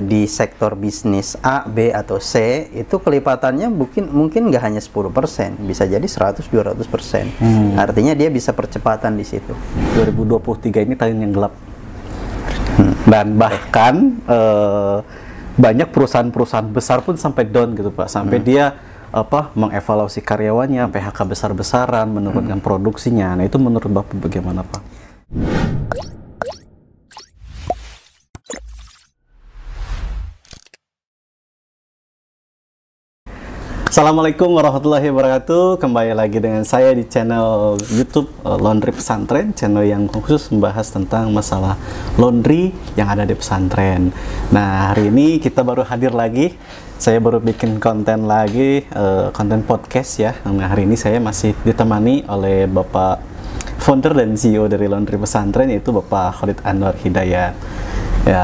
di sektor bisnis A, B, atau C, itu kelipatannya mungkin nggak hanya 10%, bisa jadi 100-200%. Artinya dia bisa percepatan di situ. 2023 ini tahun yang gelap. Dan bahkan banyak perusahaan-perusahaan besar pun sampai down gitu Pak, sampai dia mengevaluasi karyawannya, PHK besar-besaran, menurunkan produksinya. Nah, itu menurut Bapak bagaimana Pak? Assalamualaikum warahmatullahi wabarakatuh. Kembali lagi dengan saya di channel YouTube Laundry Pesantren, channel yang khusus membahas tentang masalah laundry yang ada di pesantren. Nah, hari ini kita baru hadir lagi. Saya baru bikin konten lagi, konten podcast ya. Nah, hari ini saya masih ditemani oleh Bapak founder dan CEO dari Laundry Pesantren, yaitu Bapak Khalid Anwar Hidayat. Ya,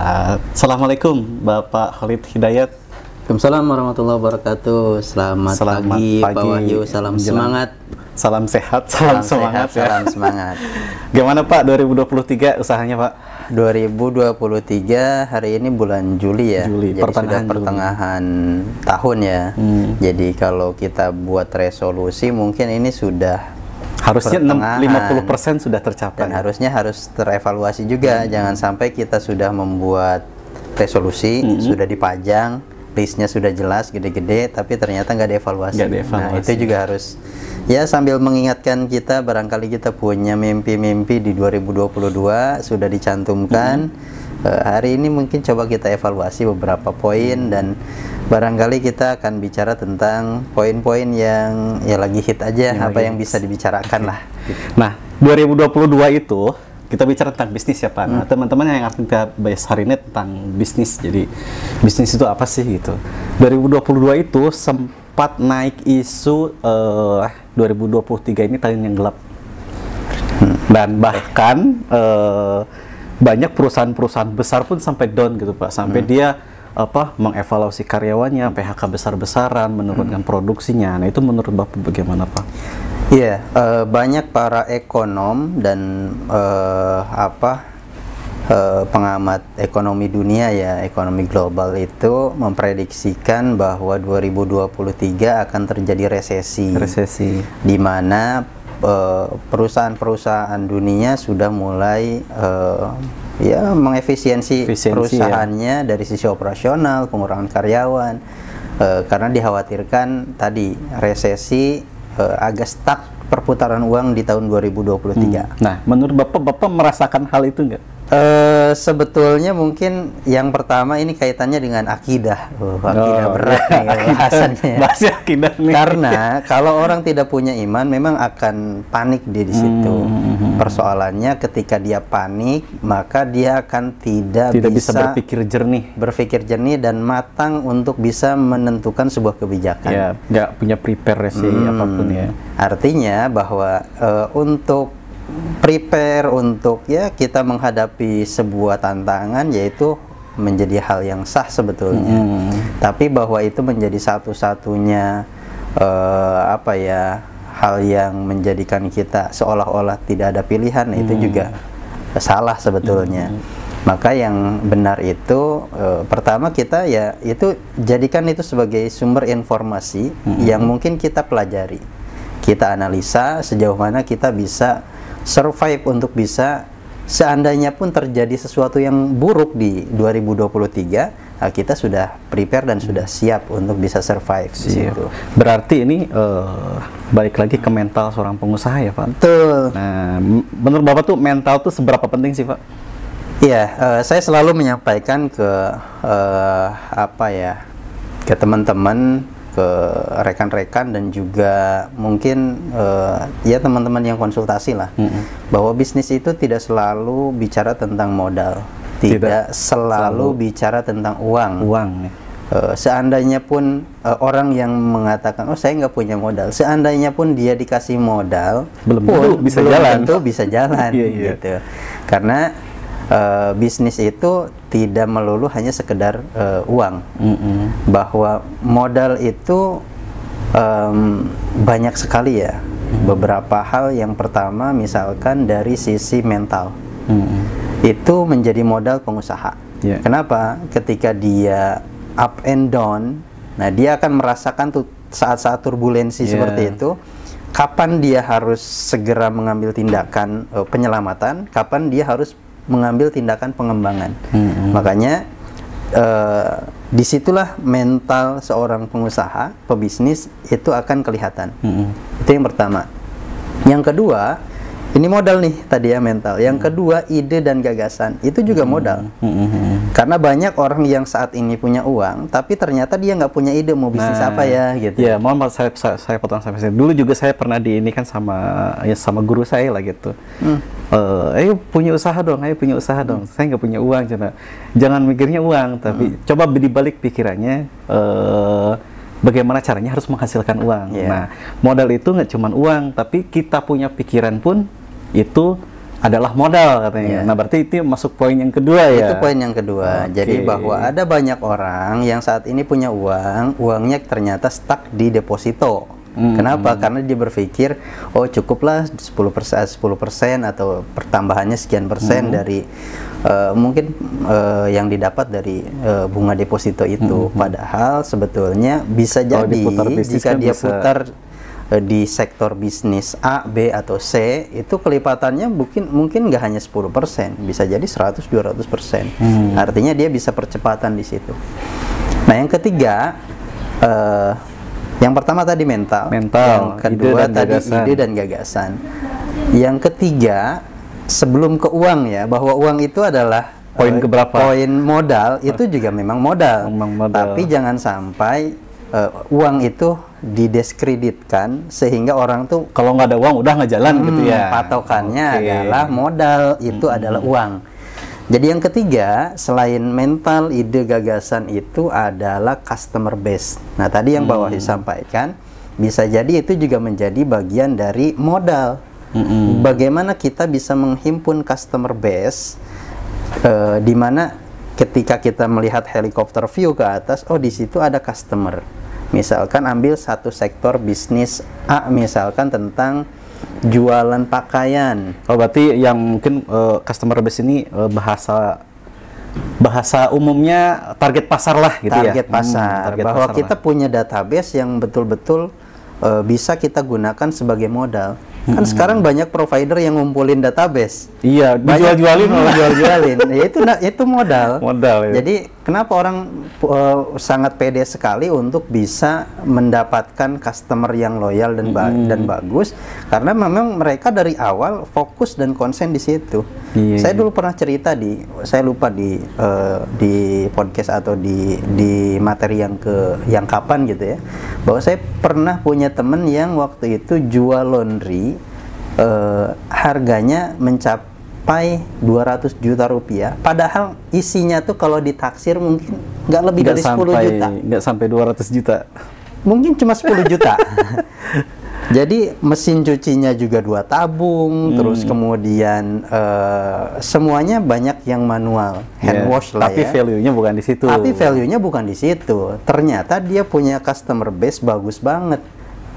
Assalamualaikum Bapak Khalid Hidayat. Waalaikumsalam warahmatullahi wabarakatuh. Selamat pagi Pak Wahyu. Salam semangat. Salam sehat, salam semangat ya. Salam semangat. Gimana Pak 2023 usahanya Pak? 2023 hari ini bulan Juli ya. Jadi sudah pertengahan tahun ya. Jadi kalau kita buat resolusi mungkin ini sudah harusnya 50% sudah tercapai. Dan harus terevaluasi juga. Jangan sampai kita sudah membuat resolusi, sudah dipajang, listnya sudah jelas gede-gede, tapi ternyata nggak dievaluasi. Nah, itu juga harus ya, sambil mengingatkan kita, barangkali kita punya mimpi-mimpi di 2022 sudah dicantumkan. Hari ini mungkin coba kita evaluasi beberapa poin, dan barangkali kita akan bicara tentang poin-poin yang ya lagi hit aja, apa yang bisa dibicarakan lah. Nah, 2022 itu kita bicara tentang bisnis ya Pak. Nah, teman-teman yang akan kita bahas hari ini tentang bisnis. Jadi bisnis itu apa sih gitu. 2022 itu sempat naik isu 2023 ini tahun yang gelap. Dan bahkan banyak perusahaan-perusahaan besar pun sampai down gitu Pak. Sampai dia mengevaluasi karyawannya, PHK besar-besaran, menurunkan produksinya. Nah, itu menurut Bapak bagaimana Pak? Iya, banyak para ekonom dan pengamat ekonomi dunia ya, ekonomi global itu memprediksikan bahwa 2023 akan terjadi resesi. Di mana perusahaan-perusahaan dunia sudah mulai ya mengefisiensi perusahaannya dari sisi operasional, pengurangan karyawan, karena dikhawatirkan tadi resesi, agak stuck perputaran uang di tahun 2023. Nah, menurut Bapak merasakan hal itu nggak? Sebetulnya mungkin yang pertama ini kaitannya dengan akidah. Akidah berat nih bahasannya. Bahasnya akidah nih. Karena kalau orang tidak punya iman, memang akan panik dia di situ. Persoalannya ketika dia panik, maka dia akan tidak bisa berpikir jernih dan matang untuk bisa menentukan sebuah kebijakan. Ya, nggak punya prepare sih apapun ya. Artinya bahwa untuk prepare untuk ya kita menghadapi sebuah tantangan, yaitu menjadi hal yang sah sebetulnya. Tapi bahwa itu menjadi satu-satunya hal yang menjadikan kita seolah-olah tidak ada pilihan, itu juga salah sebetulnya. Maka yang benar itu pertama kita ya itu jadikan itu sebagai sumber informasi yang mungkin kita pelajari, kita analisa sejauh mana kita bisa survive untuk bisa, seandainya pun terjadi sesuatu yang buruk di 2023, kita sudah prepare dan sudah siap untuk bisa survive di situ. Berarti ini balik lagi ke mental seorang pengusaha ya Pak? Betul. Nah, menurut Bapak tuh mental tuh seberapa penting sih Pak? Iya, saya selalu menyampaikan ke ke teman-teman, ke rekan-rekan, dan juga mungkin ya teman-teman yang konsultasi lah, bahwa bisnis itu tidak selalu bicara tentang modal, tidak selalu bicara tentang uang. Seandainya pun orang yang mengatakan saya nggak punya modal, seandainya pun dia dikasih modal, belum tentu bisa jalan gitu. Karena bisnis itu tidak melulu hanya sekedar uang, bahwa modal itu banyak sekali ya. Beberapa hal, yang pertama misalkan dari sisi mental, itu menjadi modal pengusaha. Yeah. Kenapa? Ketika dia up and down, nah dia akan merasakan tuh saat-saat turbulensi seperti itu. Kapan dia harus segera mengambil tindakan penyelamatan, kapan dia harus mengambil tindakan pengembangan. Makanya disitulah mental seorang pengusaha, pebisnis itu akan kelihatan. Itu yang pertama. Yang kedua, ini modal nih tadi ya, mental. Yang kedua, ide dan gagasan itu juga modal. Karena banyak orang yang saat ini punya uang, tapi ternyata dia nggak punya ide mau bisnis apa ya gitu. Ya, mohon maaf saya potong sampai sini. Dulu juga saya pernah di ini kan sama guru saya lah gitu. Ayo punya usaha dong, ayo punya usaha dong. Saya nggak punya uang, jangan mikirnya uang, tapi coba dibalik pikirannya. Bagaimana caranya harus menghasilkan uang. Nah, modal itu nggak cuma uang, tapi kita punya pikiran pun itu adalah modal katanya. Nah, berarti itu masuk poin yang kedua ya. Itu poin yang kedua. Jadi bahwa ada banyak orang yang saat ini punya uang, uangnya ternyata stuck di deposito. Kenapa? Karena dia berpikir, oh cukuplah 10% atau pertambahannya sekian persen dari mungkin yang didapat dari bunga deposito itu. Padahal sebetulnya bisa jadi jika dia putar di sektor bisnis A, B, atau C, itu kelipatannya mungkin nggak hanya 10%, bisa jadi 100-200%. Artinya dia bisa percepatan di situ. Nah, yang ketiga, yang pertama tadi mental, yang kedua ide dan gagasan. Yang ketiga, sebelum ke uang ya, bahwa uang itu adalah poin keberapa? Poin modal itu juga memang modal. Tapi jangan sampai uang itu didiskreditkan sehingga orang tuh kalau nggak ada uang udah nggak jalan gitu ya. Patokannya adalah modal itu adalah uang. Jadi yang ketiga, selain mental, ide, gagasan itu adalah customer base. Nah, tadi yang Pak Wahyu sampaikan, bisa jadi itu juga menjadi bagian dari modal. Bagaimana kita bisa menghimpun customer base, di mana ketika kita melihat helikopter view ke atas, oh di situ ada customer. Misalkan ambil satu sektor bisnis A, misalkan tentang jualan pakaian. Oh, berarti yang mungkin customer base ini bahasa umumnya target pasar lah gitu ya. Target pasar. Bahwa kita punya database yang betul-betul bisa kita gunakan sebagai modal. Kan sekarang banyak provider yang ngumpulin database. Iya, dijual-jualin. Ya itu modal. Modal ya. Jadi kenapa orang sangat pede sekali untuk bisa mendapatkan customer yang loyal dan bagus, karena memang mereka dari awal fokus dan konsen di situ. Saya dulu pernah cerita saya lupa di podcast atau di materi yang kapan gitu ya, bahwa saya pernah punya temen yang waktu itu jual laundry, harganya mencapai 200 juta rupiah, padahal isinya tuh kalau ditaksir mungkin nggak lebih dari 10 juta. Nggak sampai 200 juta. Mungkin cuma 10 juta. Jadi mesin cucinya juga 2 tabung, terus kemudian semuanya banyak yang manual, hand wash lah tapi ya. value-nya bukan di situ. Tapi value-nya bukan di situ. Ternyata dia punya customer base bagus banget.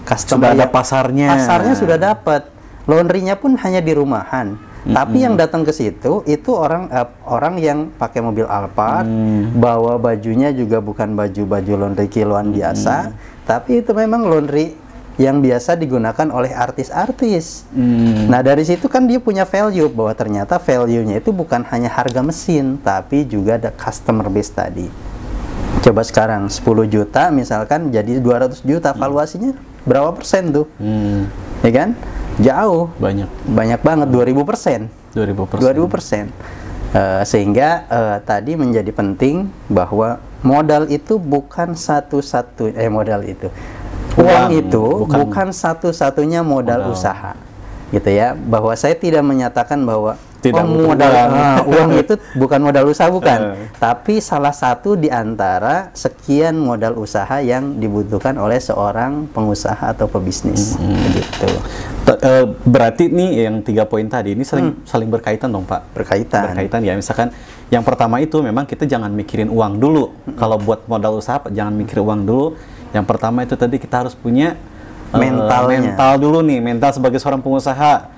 Sudah ada pasarnya. Pasarnya sudah dapat. Laundry-nya pun hanya di rumahan. Tapi yang datang ke situ itu orang yang pakai mobil Alphard, bawa bajunya juga bukan baju laundry kiloan biasa, tapi itu memang laundry yang biasa digunakan oleh artis-artis. Nah, dari situ kan dia punya value, bahwa ternyata value-nya itu bukan hanya harga mesin, tapi juga ada customer base tadi. Coba sekarang 10 juta misalkan jadi 200 juta, valuasinya berapa persen tuh? Ya kan? Jauh. Banyak banget, 2000%. 2000%. Sehingga tadi menjadi penting bahwa modal itu bukan uang itu bukan satu-satunya modal usaha, gitu ya. Bahwa saya tidak menyatakan bahwa uang itu bukan modal usaha, bukan. Tapi salah satu di antara sekian modal usaha yang dibutuhkan oleh seorang pengusaha atau pebisnis. Begitu. Berarti nih yang 3 poin tadi ini saling berkaitan dong, Pak? Berkaitan ya. Misalkan yang pertama itu memang kita jangan mikirin uang dulu. Kalau buat modal usaha jangan mikir uang dulu. Yang pertama itu tadi kita harus punya mental dulu nih, mental sebagai seorang pengusaha.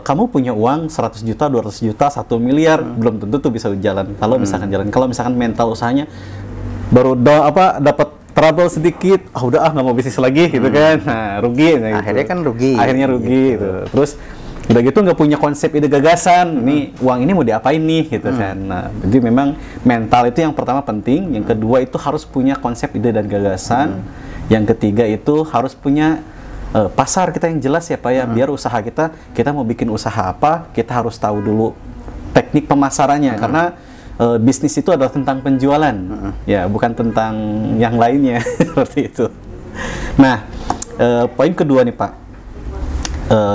kamu punya uang 100 juta, 200 juta, 1 miliar, belum tentu tuh bisa jalan. Kalau misalkan jalan, kalau misalkan mental usahanya baru dapat trouble sedikit, udah nggak mau bisnis lagi gitu kan, nah rugi. Nah, akhirnya gitu. kan rugi. Akhirnya rugi. Gitu. Terus udah gitu nggak punya konsep ide gagasan, nih uang ini mau diapain nih gitu kan. Nah, jadi memang mental itu yang pertama penting, yang kedua itu harus punya konsep ide dan gagasan, yang ketiga itu harus punya pasar kita yang jelas ya Pak ya, biar usaha kita mau bikin usaha apa, kita harus tahu dulu teknik pemasarannya, karena bisnis itu adalah tentang penjualan, ya bukan tentang yang lainnya seperti itu. Nah, poin kedua nih Pak,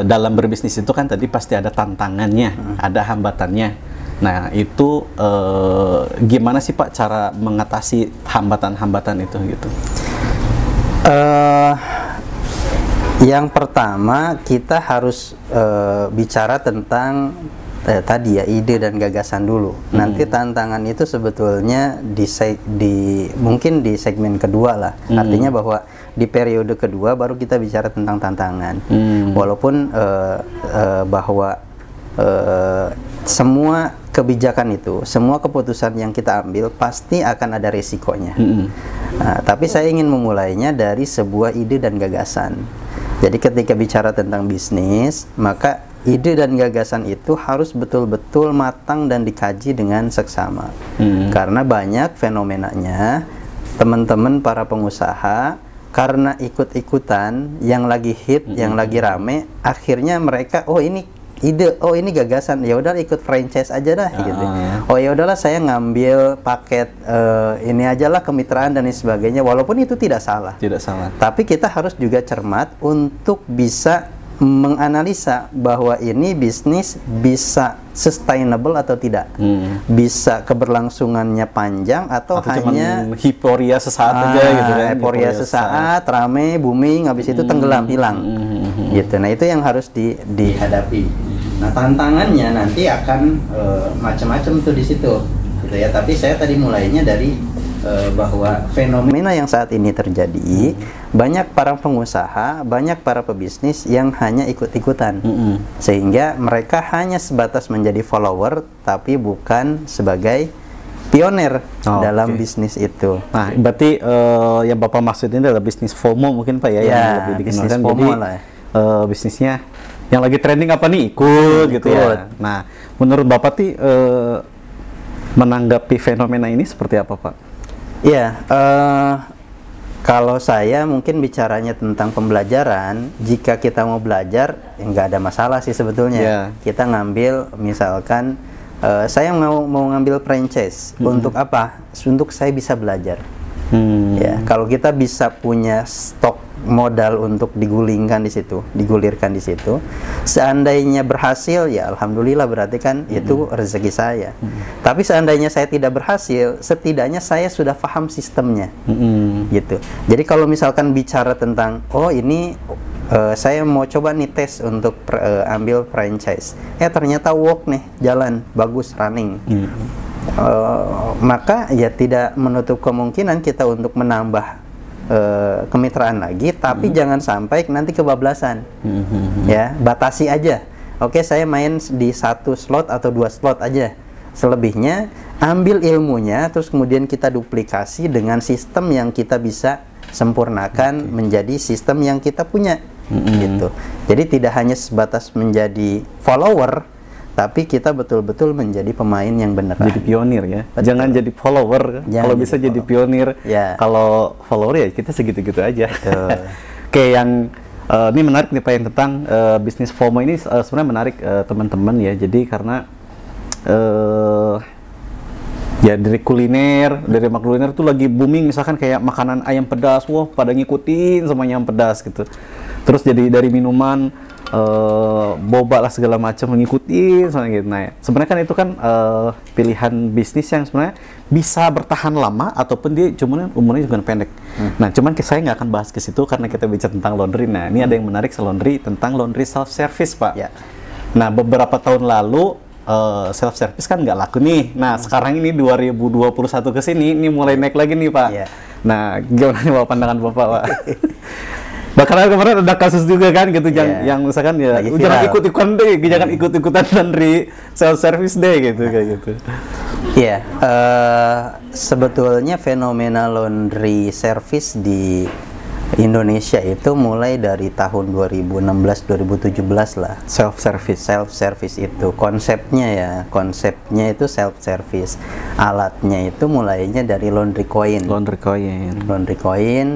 dalam berbisnis itu kan tadi pasti ada tantangannya, ada hambatannya. Nah, itu gimana sih Pak cara mengatasi hambatan-hambatan itu gitu? Yang pertama kita harus bicara tentang tadi ya ide dan gagasan dulu. Nanti tantangan itu sebetulnya mungkin di segmen kedua lah. Artinya bahwa di periode kedua baru kita bicara tentang tantangan. Walaupun bahwa semua kebijakan itu, semua keputusan yang kita ambil pasti akan ada resikonya. Nah, tapi saya ingin memulainya dari sebuah ide dan gagasan. Jadi ketika bicara tentang bisnis, maka ide dan gagasan itu harus betul-betul matang dan dikaji dengan seksama. Karena banyak fenomenanya, teman-teman para pengusaha, karena ikut-ikutan yang lagi hit, yang lagi rame, akhirnya mereka, oh ini ide, oh ini gagasan, ya udah ikut franchise aja dah gitu. Oh ya udahlah saya ngambil paket ini aja lah, kemitraan dan lain sebagainya, walaupun itu tidak salah. Tidak salah. Tapi kita harus juga cermat untuk bisa menganalisa bahwa ini bisnis bisa sustainable atau tidak, bisa keberlangsungannya panjang atau hanya hiporia sesaat aja gitu kan. Hiporia sesaat, rame, booming, habis itu tenggelam, hilang. Gitu. Nah, itu yang harus dihadapi. Nah, tantangannya nanti akan macam-macam tuh di situ. Gitu ya. Tapi saya tadi mulainya dari bahwa fenomena yang saat ini terjadi, banyak para pengusaha, banyak para pebisnis yang hanya ikut-ikutan, sehingga mereka hanya sebatas menjadi follower, tapi bukan sebagai pionir dalam bisnis itu. Nah, berarti yang Bapak maksud ini adalah bisnis FOMO mungkin Pak ya, yang lebih bisnis dikenalkan. FOMO Jadi lah ya. Bisnisnya yang lagi trending apa nih ikut gitu ya. Nah, menurut Bapak menanggapi fenomena ini seperti apa Pak? Ya, kalau saya mungkin bicaranya tentang pembelajaran, jika kita mau belajar, nggak ada masalah sih sebetulnya. Kita ngambil, misalkan, saya mau ngambil franchise, untuk apa? Untuk saya bisa belajar. Ya, kalau kita bisa punya stok modal untuk digulirkan di situ, seandainya berhasil ya alhamdulillah, berarti kan itu rezeki saya. Tapi seandainya saya tidak berhasil, setidaknya saya sudah paham sistemnya, gitu. Jadi kalau misalkan bicara tentang ini saya mau coba nih tes untuk ambil franchise, ternyata work nih, jalan bagus, running. Maka ya tidak menutup kemungkinan kita untuk menambah kemitraan lagi, tapi jangan sampai nanti kebablasan. Ya, batasi aja. Oke, saya main di 1 slot atau 2 slot aja. Selebihnya ambil ilmunya, terus kemudian kita duplikasi dengan sistem yang kita bisa sempurnakan menjadi sistem yang kita punya. Gitu. Jadi tidak hanya sebatas menjadi follower, tapi kita betul-betul menjadi pemain yang benar. Jadi pionir ya. Betul. Jangan jadi follower. Kalau bisa jadi pionir. Kalau follower ya kita segitu-gitu aja. Oke, yang ini menarik nih Pak, yang tentang bisnis FOMO ini sebenarnya menarik teman-teman ya. Jadi karena ya dari makanan kuliner tuh lagi booming, misalkan kayak makanan ayam pedas, wah pada ngikutin semuanya ayam pedas gitu. Terus jadi dari minuman boba lah segala macam mengikuti soalnya gitu. Nah, sebenarnya kan itu kan pilihan bisnis yang sebenarnya bisa bertahan lama ataupun dia cuman umurnya juga pendek. Nah, cuman saya nggak akan bahas ke situ karena kita bicara tentang laundry. Nah, ini ada yang menarik laundry, tentang laundry self service Pak. Nah, beberapa tahun lalu self service kan nggak laku nih. Nah, sekarang ini 2021 ke sini ini mulai naik lagi nih Pak. Nah, gimana nih Pak pandangan Bapak Pak? Bahkan kemarin ada kasus juga kan gitu, yang misalkan ya jangan ikut-ikutan deh, jangan ikut-ikutan laundry self service deh gitu kayak gitu. Iya, sebetulnya fenomena laundry service di Indonesia itu mulai dari tahun 2016-2017 lah. Self service itu konsepnya itu self service. Alatnya itu mulainya dari laundry coin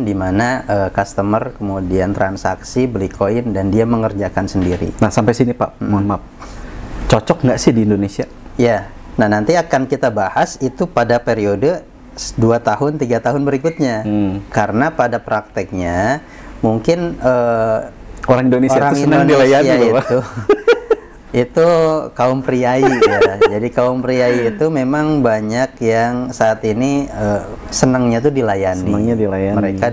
di mana customer kemudian transaksi beli koin dan dia mengerjakan sendiri. Nah, sampai sini Pak, mohon maaf, cocok nggak sih di Indonesia? Ya, nah nanti akan kita bahas itu pada periode 2 tahun, 3 tahun berikutnya. Karena pada prakteknya mungkin orang Indonesia itu senang dilayani loh. Itu kaum priai ya. Jadi kaum priai itu memang banyak yang saat ini senangnya tuh dilayani. Mereka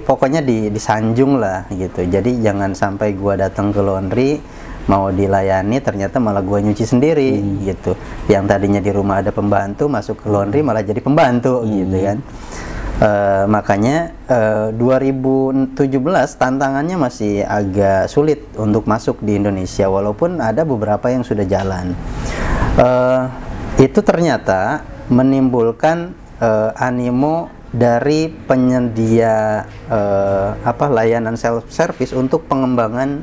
pokoknya disanjung lah gitu. Jadi jangan sampai gua datang ke laundry mau dilayani ternyata malah gua nyuci sendiri gitu. Yang tadinya di rumah ada pembantu masuk ke laundry malah jadi pembantu gitu kan. Makanya 2017 tantangannya masih agak sulit untuk masuk di Indonesia, walaupun ada beberapa yang sudah jalan. Itu ternyata menimbulkan animo dari penyedia layanan self service untuk pengembangan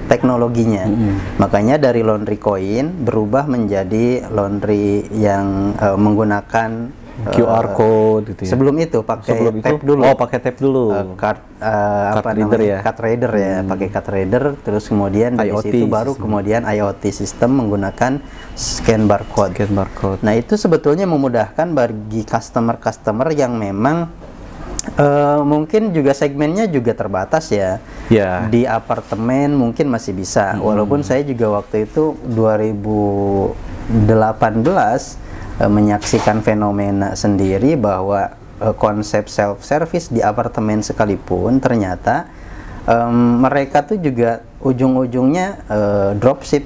teknologinya. Makanya dari laundry coin berubah menjadi laundry yang menggunakan QR code gitu ya. Sebelum itu pakai tape dulu. Oh, pakai tape dulu. Card reader ya. Card reader ya, pakai card reader, terus kemudian dari situ baru kemudian IoT system menggunakan scan barcode. Nah, itu sebetulnya memudahkan bagi customer yang memang mungkin juga segmennya juga terbatas ya. Di apartemen mungkin masih bisa. Walaupun saya juga waktu itu 2018 menyaksikan fenomena sendiri bahwa konsep self service di apartemen sekalipun ternyata mereka tuh juga ujung-ujungnya dropship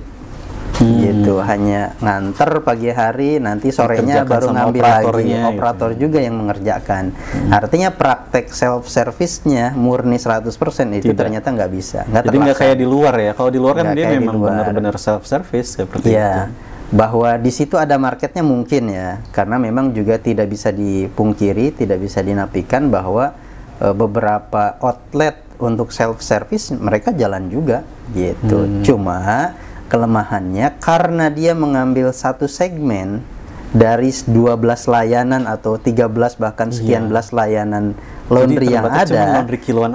gitu, hanya nganter pagi hari, nanti sorenya baru ngambil lagi. Operator juga yang mengerjakan. Artinya praktek self service-nya murni 100% itu ternyata nggak bisa. Jadi nggak kayak di luar ya. Kalau di luar kan dia memang benar-benar self service seperti itu. Bahwa di situ ada marketnya mungkin ya, karena memang juga tidak bisa dipungkiri, tidak bisa dinafikan bahwa beberapa outlet untuk self service mereka jalan juga gitu. Cuma kelemahannya karena dia mengambil satu segmen dari 12 layanan atau 13 bahkan sekian belas layanan laundry yang ada.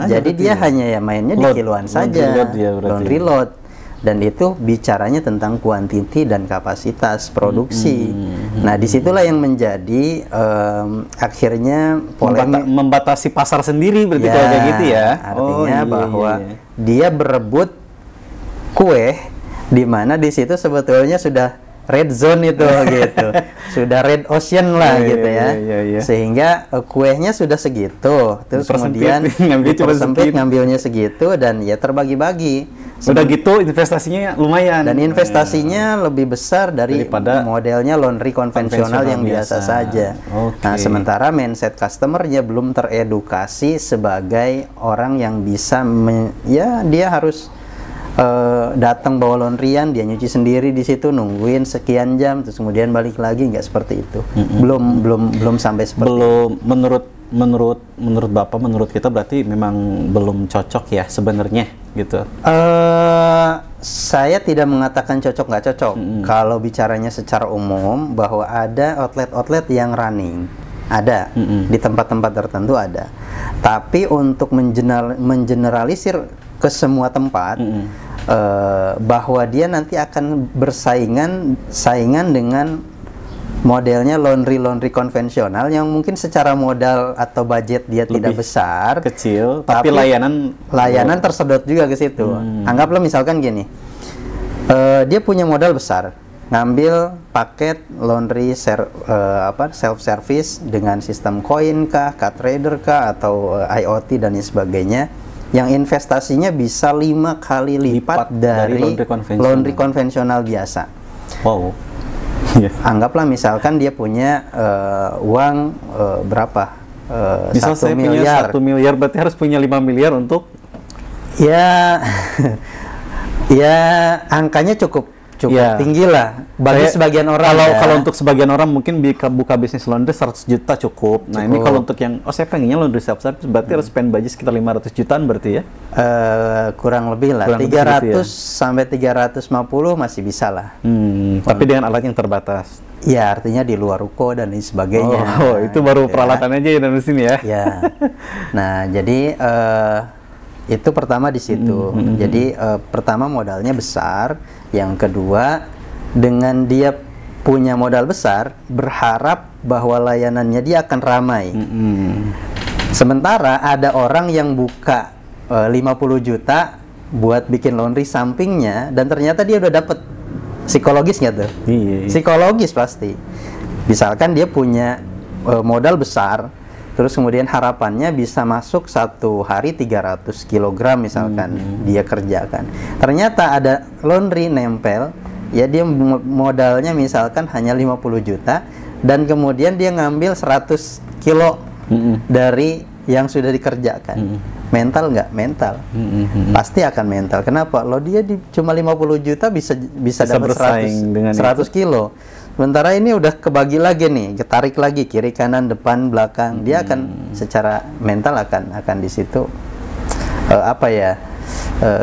Jadi dia hanya mainnya di kiloan saja. Laundry load. Dan itu bicaranya tentang kuantiti dan kapasitas produksi. Nah, disitulah yang menjadi akhirnya membatasi pasar sendiri berarti kalau kayak gitu ya. Artinya bahwa dia berebut kue di mana di situ sebetulnya sudah red zone itu gitu. Sudah red ocean lah gitu ya. Sehingga kuehnya sudah segitu. Terus kemudian ngambilnya segitu dan ya terbagi-bagi. Udah gitu investasinya lumayan. Dan investasinya lebih besar daripada modelnya laundry konvensional yang biasa saja. Nah, sementara mindset customernya belum teredukasi sebagai orang yang bisa dia harus datang bawa laundryan, dia nyuci sendiri di situ, nungguin sekian jam, terus kemudian balik lagi, nggak seperti itu. Belum sampai seperti itu. Menurut Bapak, menurut kita berarti memang belum cocok ya sebenarnya gitu. Saya tidak mengatakan cocok nggak cocok. Kalau bicaranya secara umum bahwa ada outlet-outlet yang running, ada di tempat-tempat tertentu ada. Tapi untuk mengeneralisir ke semua tempat, bahwa dia nanti akan saingan dengan modelnya laundry konvensional yang mungkin secara modal atau budget dia lebih tidak besar, kecil, tapi layanan tersedot juga ke situ. Anggaplah misalkan gini, dia punya modal besar, ngambil paket laundry self service dengan sistem koin kah, card reader kah, atau IoT dan sebagainya, yang investasinya bisa 5 kali lipat dari laundry konvensional biasa. Wow. Anggaplah misalkan dia punya uang berapa? Misal 1 saya punya miliar. 1 miliar, berarti harus punya 5 miliar untuk Ya, ya angkanya cukup Ya. tinggi lah bagi sebagian orang. Kalau untuk sebagian orang mungkin buka bisnis laundry 100 juta cukup. Nah, ini kalau untuk yang saya pengennya laundry self service berarti harus spend budget sekitar 500 jutaan berarti ya? Kurang lebih lah, Kurang lebih 300 segitu ya? sampai 350 masih bisa lah. Tapi dengan alat yang terbatas. Ya, artinya di luar ruko dan lain sebagainya. Oh, itu baru peralatan aja ya dari sini ya? Ya. Nah, jadi itu pertama di situ. Jadi pertama modalnya besar, yang kedua dengan dia punya modal besar, berharap bahwa layanannya dia akan ramai. Sementara ada orang yang buka 50 juta buat bikin laundry sampingnya dan ternyata dia udah dapet. Psikologis nggak tuh? Iya. Psikologis pasti. Misalkan dia punya modal besar, terus kemudian harapannya bisa masuk satu hari 300 kg misalkan dia kerjakan. Ternyata ada laundry nempel, ya dia modalnya misalkan hanya 50 juta dan kemudian dia ngambil 100 kilo dari yang sudah dikerjakan. Mental nggak? Mental. Pasti akan mental. Kenapa? Lo dia cuma 50 juta bisa dapat 100 kilo. Sementara ini udah kebagi lagi nih, ketarik lagi kiri kanan depan belakang. Dia akan secara mental akan di situ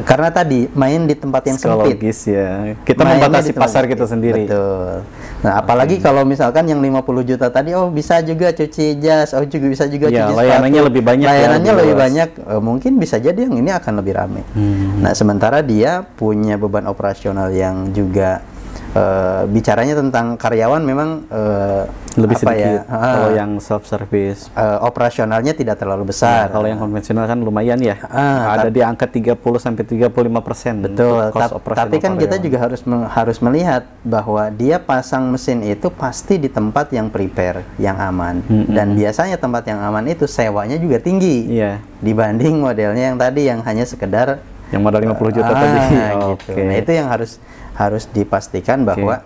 karena tadi main di tempat yang sempit. Psikologis ya. Kita membatasi pasar kita sendiri. Betul. Nah, apalagi kalau misalkan yang 50 juta tadi, bisa juga cuci jas, juga bisa juga cuci sepatu. Layanannya lebih banyak. Layanannya lebih banyak, mungkin bisa jadi yang ini akan lebih ramai. Nah, sementara dia punya beban operasional yang juga bicaranya tentang karyawan memang lebih sedikit. Kalau yang self service operasionalnya tidak terlalu besar. Kalau yang konvensional kan lumayan ya. Ada di angka 30 sampai 35%. Betul. Tapi kan kita juga harus melihat bahwa dia pasang mesin itu pasti di tempat yang prepare, yang aman. Dan biasanya tempat yang aman itu sewanya juga tinggi. Dibanding modelnya yang tadi yang hanya sekedar yang modal 50 juta tadi. Gitu. Nah, itu yang harus dipastikan bahwa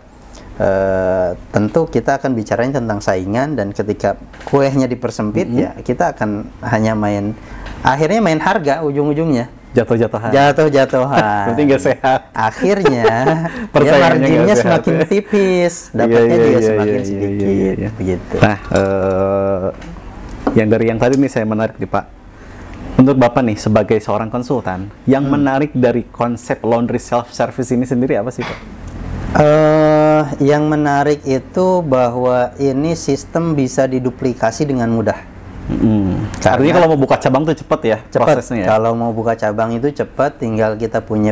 tentu kita akan bicaranya tentang saingan, dan ketika kuehnya dipersempit ya kita akan hanya akhirnya main harga, ujung-ujungnya jatuh-jatuhan berarti nggak sehat, akhirnya ya marginnya semakin tipis, dapatnya juga semakin sedikit begitu. Nah, yang dari yang tadi nih saya menarik nih Pak, menurut Bapak nih sebagai seorang konsultan, yang menarik dari konsep laundry self service ini sendiri apa sih Pak? Yang menarik itu bahwa ini sistem bisa diduplikasi dengan mudah. Artinya kalau mau buka cabang tuh cepat ya prosesnya ya? Kalau mau buka cabang itu cepat, tinggal kita punya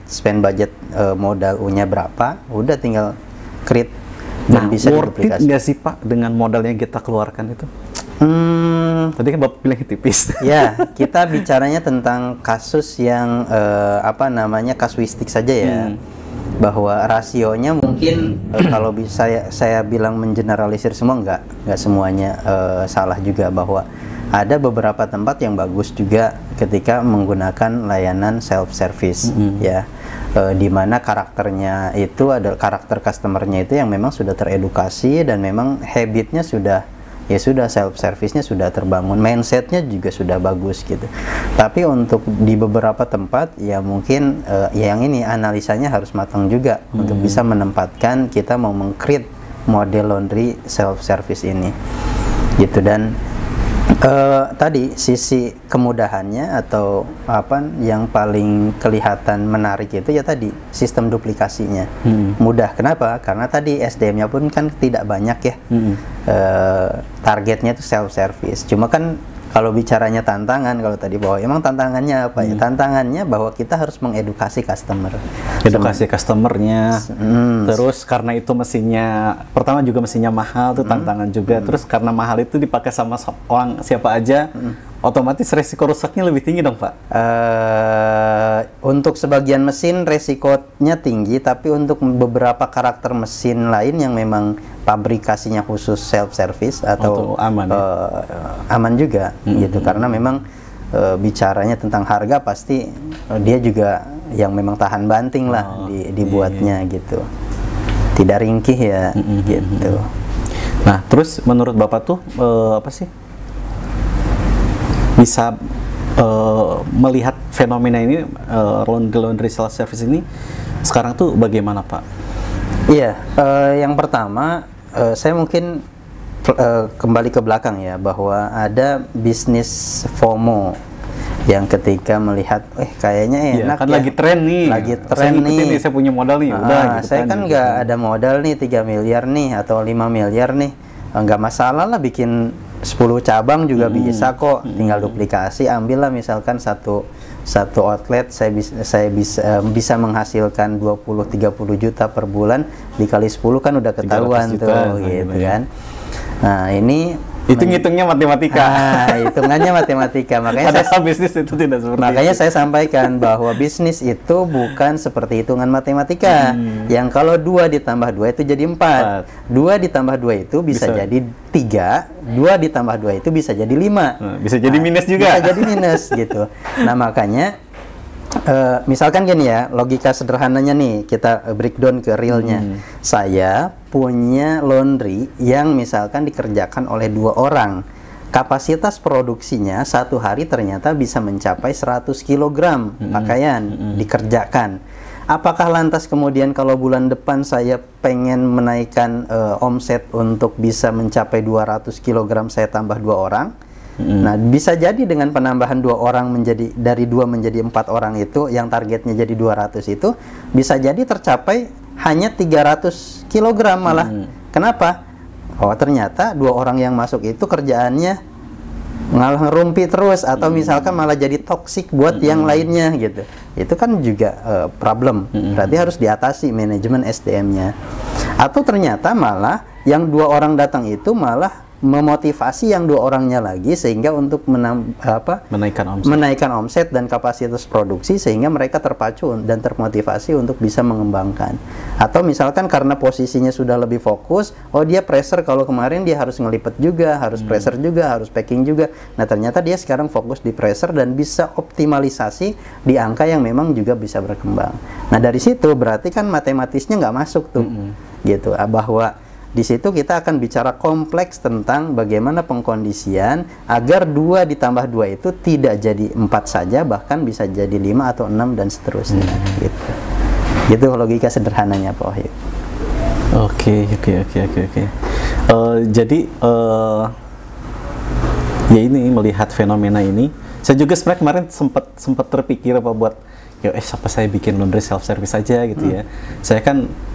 spend budget modal U-nya berapa, udah tinggal create dan bisa diduplikasi. Worth it nggak sih Pak dengan modal yang kita keluarkan itu? Tadi kan Bapak bilang tipis. Ya, kita bicaranya tentang kasus yang kasuistik saja ya. Bahwa rasionya mungkin kalau bisa saya bilang mengeneralisir semua, nggak semuanya salah juga, bahwa ada beberapa tempat yang bagus juga ketika menggunakan layanan self service ya. Di mana karakternya itu adalah karakter customernya itu yang memang sudah teredukasi dan memang habitnya sudah self service-nya sudah terbangun, mindsetnya juga sudah bagus gitu. Tapi untuk di beberapa tempat ya mungkin yang ini analisanya harus matang juga untuk bisa menempatkan kita mau meng-create model laundry self service ini gitu. Dan tadi sisi kemudahannya atau yang paling kelihatan menarik itu ya tadi sistem duplikasinya mudah. Kenapa? Karena tadi SDM-nya pun kan tidak banyak ya. Targetnya itu self service. Cuma kan kalau bicaranya tantangan, kalau tadi bahwa emang tantangannya apa ya? Tantangannya bahwa kita harus mengedukasi customer. Edukasi customernya. Terus karena itu mesinnya, pertama juga mesinnya mahal tuh tantangan juga. Terus karena mahal itu dipakai sama orang siapa aja, otomatis resiko rusaknya lebih tinggi dong Pak. Untuk sebagian mesin resikonya tinggi, tapi untuk beberapa karakter mesin lain yang memang pabrikasinya khusus self service atau aman, aman juga gitu, karena memang bicaranya tentang harga pasti dia juga yang memang tahan banting lah dibuatnya gitu, tidak ringkih ya gitu. Nah terus menurut Bapak tuh apa sih bisa melihat fenomena ini, laundry self service ini sekarang tuh bagaimana, Pak? Iya, yang pertama saya mungkin kembali ke belakang ya, bahwa ada bisnis FOMO yang ketika melihat, kayaknya enak kan ya, lagi tren nih, saya punya modal nih, udah gitu saya kan nggak ada modal nih 3 miliar nih atau 5 miliar nih, nggak masalah lah bikin 10 cabang juga bisa kok, tinggal duplikasi, ambillah misalkan satu outlet, saya bisa menghasilkan 20-30 juta per bulan, dikali 10 kan udah ketahuan tuh gitu kan. Nah, ini itu ngitungnya matematika. Hitungannya matematika. Makanya bisnis itu tidak seperti makanya itu. saya sampaikan bahwa bisnis itu bukan seperti hitungan matematika. Yang kalau 2 ditambah 2 itu jadi 4. 2 ditambah 2 itu bisa jadi 3. 2 ditambah 2 itu bisa jadi 5. Bisa jadi minus juga. Bisa jadi minus gitu. Nah, makanya misalkan gini ya, logika sederhananya nih, kita breakdown ke realnya. Saya punya laundry yang misalkan dikerjakan oleh 2 orang. Kapasitas produksinya satu hari ternyata bisa mencapai 100 kg pakaian dikerjakan. Apakah lantas kemudian kalau bulan depan saya pengen menaikkan omset untuk bisa mencapai 200 kg, saya tambah 2 orang? Nah, bisa jadi dengan penambahan 2 orang dari 2 menjadi 4 orang itu, yang targetnya jadi 200 itu, bisa jadi tercapai hanya 300 kg malah. Kenapa? Oh, ternyata 2 orang yang masuk itu kerjaannya ngalah ngerumpi terus, atau misalkan malah jadi toksik buat yang lainnya gitu. Itu kan juga problem. Berarti harus diatasi manajemen SDM-nya. Atau ternyata malah yang 2 orang datang itu malah memotivasi yang 2 orangnya lagi, sehingga untuk menaikkan omset dan kapasitas produksi, sehingga mereka terpacu dan termotivasi untuk bisa mengembangkan. Atau misalkan karena posisinya sudah lebih fokus, dia pressure, kalau kemarin dia harus ngelipet juga, harus pressure juga, harus packing juga. Nah, ternyata dia sekarang fokus di pressure dan bisa optimalisasi di angka yang memang juga bisa berkembang. Nah, dari situ berarti kan matematisnya nggak masuk tuh, gitu, bahwa di situ kita akan bicara kompleks tentang bagaimana pengkondisian agar 2 ditambah 2 itu tidak jadi 4 saja, bahkan bisa jadi 5 atau 6 dan seterusnya. Gitu logika sederhananya, Pak Wahyu. Oke. Jadi ya ini melihat fenomena ini, saya juga sebenarnya kemarin sempat terpikir apa buat apa saya bikin laundry self service aja gitu ya.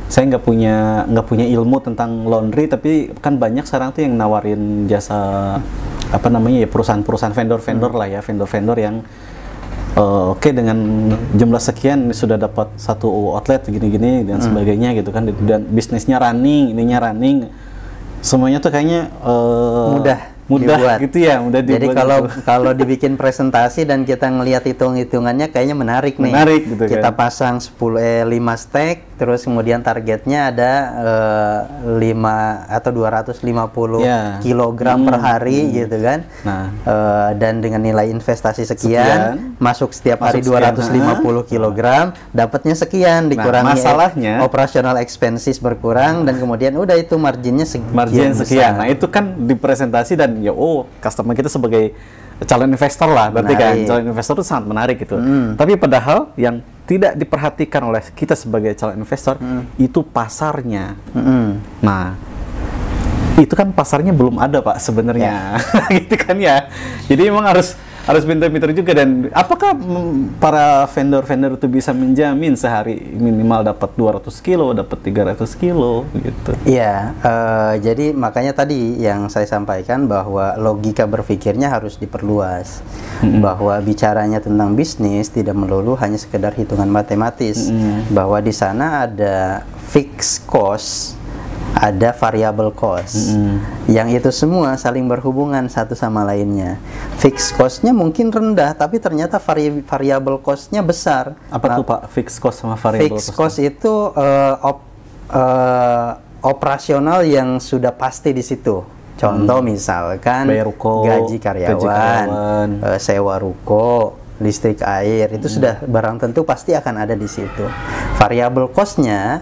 Saya nggak punya ilmu tentang laundry, tapi kan banyak sekarang tuh yang nawarin jasa perusahaan-perusahaan vendor-vendor lah ya, vendor-vendor yang dengan jumlah sekian sudah dapat 1 outlet gini-gini dan sebagainya gitu kan, dan bisnisnya running, semuanya tuh kayaknya mudah gitu ya, mudah dibuat. Jadi kalau dibikin presentasi dan kita ngelihat hitung-hitungannya kayaknya menarik nih. Gitu kita kan. pasang 5 stack, terus kemudian targetnya ada 5 atau 250 kilogram per hari gitu kan. Nah, dan dengan nilai investasi sekian, masuk setiap hari 250 kilogram, dapatnya sekian, dikurangi masalahnya operational expenses berkurang, dan kemudian udah itu marginnya sekian. Nah, itu kan dipresentasi dan customer kita sebagai calon investor lah, berarti kan calon investor itu sangat menarik gitu. Tapi padahal yang tidak diperhatikan oleh kita sebagai calon investor itu pasarnya. Nah, itu kan pasarnya belum ada, Pak, sebenarnya. Gitu kan ya. Jadi emang harus pintar-pintar juga. Dan apakah para vendor-vendor itu bisa menjamin sehari minimal dapat 200 kilo, dapat 300 kilo gitu? Iya, jadi makanya tadi yang saya sampaikan bahwa logika berpikirnya harus diperluas. Bahwa bicaranya tentang bisnis tidak melulu hanya sekedar hitungan matematis. Bahwa di sana ada fixed cost, ada variable cost, yang itu semua saling berhubungan satu sama lainnya. Fixed cost-nya mungkin rendah, tapi ternyata variable cost-nya besar. Apa tuh, Pak, fixed cost sama variable cost? Fixed cost itu operasional yang sudah pasti di situ. Contoh misalkan gaji karyawan, sewa ruko, listrik, air, itu sudah barang tentu pasti akan ada di situ. Variable cost-nya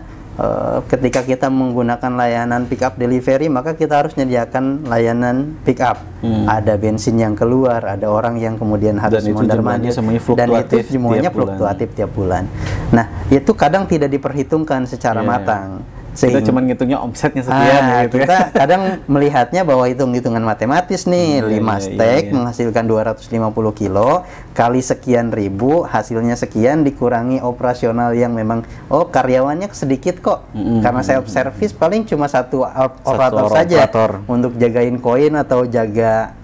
ketika kita menggunakan layanan pick up delivery, maka kita harus menyediakan layanan pick up. Ada bensin yang keluar, ada orang yang kemudian harus mondar-mandir, dan itu semuanya fluktuatif tiap bulan. Nah, itu kadang tidak diperhitungkan secara matang. Kita cuma ngitungnya omsetnya sekian gitu kita kadang melihatnya bahwa hitung-hitungan matematis nih, 5 steak menghasilkan 250 kilo kali sekian ribu, hasilnya sekian, dikurangi operasional yang memang karyawannya sedikit kok, karena self service paling cuma satu operator saja untuk jagain koin atau jaga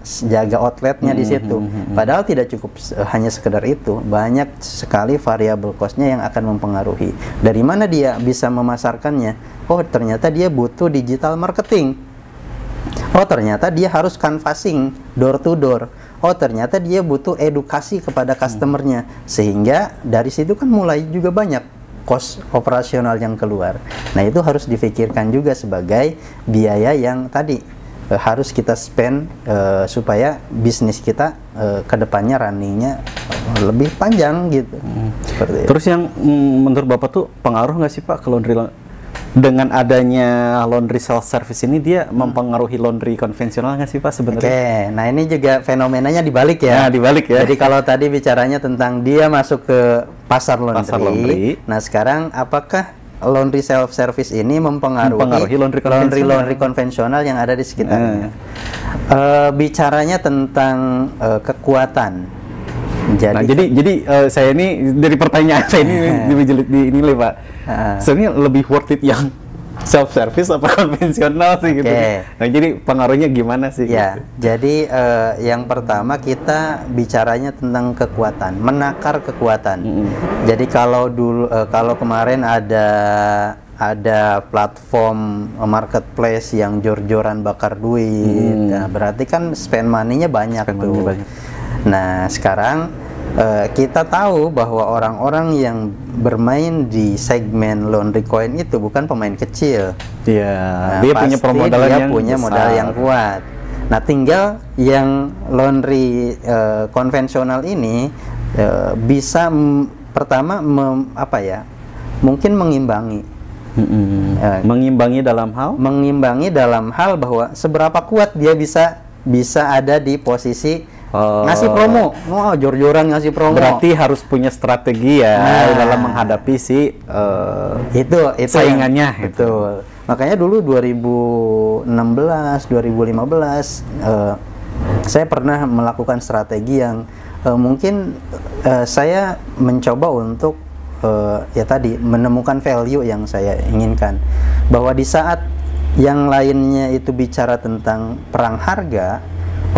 outletnya di situ. Padahal tidak cukup hanya sekedar itu, banyak sekali variabel cost-nya yang akan mempengaruhi. Dari mana dia bisa memasarkannya? Oh, ternyata dia butuh digital marketing. Oh, ternyata dia harus canvassing door to door. Oh, ternyata dia butuh edukasi kepada customernya. Sehingga dari situ kan mulai juga banyak cost operasional yang keluar. Nah, itu harus difikirkan juga sebagai biaya yang tadi harus kita spend supaya bisnis kita kedepannya runningnya lebih panjang gitu. Terus yang menurut Bapak tuh pengaruh nggak sih Pak ke laundry dengan adanya laundry self service ini, dia mempengaruhi laundry konvensional nggak sih Pak sebenarnya? Oke, nah ini juga fenomenanya dibalik ya. Nah, dibalik ya. Jadi kalau tadi bicaranya tentang dia masuk ke pasar laundry. Nah, sekarang apakah laundry self service ini mempengaruhi laundry konvensional yang ada di sekitarnya? Bicaranya tentang kekuatan. Jadi saya ini dari pertanyaan saya ini dinilai Pak. Sebenarnya lebih worth it yang self service apa konvensional sih gitu. Nah, jadi pengaruhnya gimana sih? Ya, gitu. Jadi yang pertama kita bicaranya tentang kekuatan, menakar kekuatan. Jadi kalau kalau kemarin ada platform marketplace yang jor-joran bakar duit, nah, berarti kan spend money-nya banyak tuh. Nah, sekarang kita tahu bahwa orang-orang yang bermain di segmen laundry coin itu bukan pemain kecil. Nah, dia punya modal yang kuat. Nah, tinggal yang laundry konvensional ini bisa pertama mungkin mengimbangi. Mengimbangi dalam hal? Mengimbangi dalam hal bahwa seberapa kuat dia bisa ada di posisi ngasih promo, jor-joran ngasih promo. Berarti harus punya strategi ya dalam menghadapi itu saingannya. Betul. Makanya dulu 2016, 2015 saya pernah melakukan strategi yang mungkin saya mencoba untuk menemukan value yang saya inginkan, bahwa di saat yang lainnya itu bicara tentang perang harga,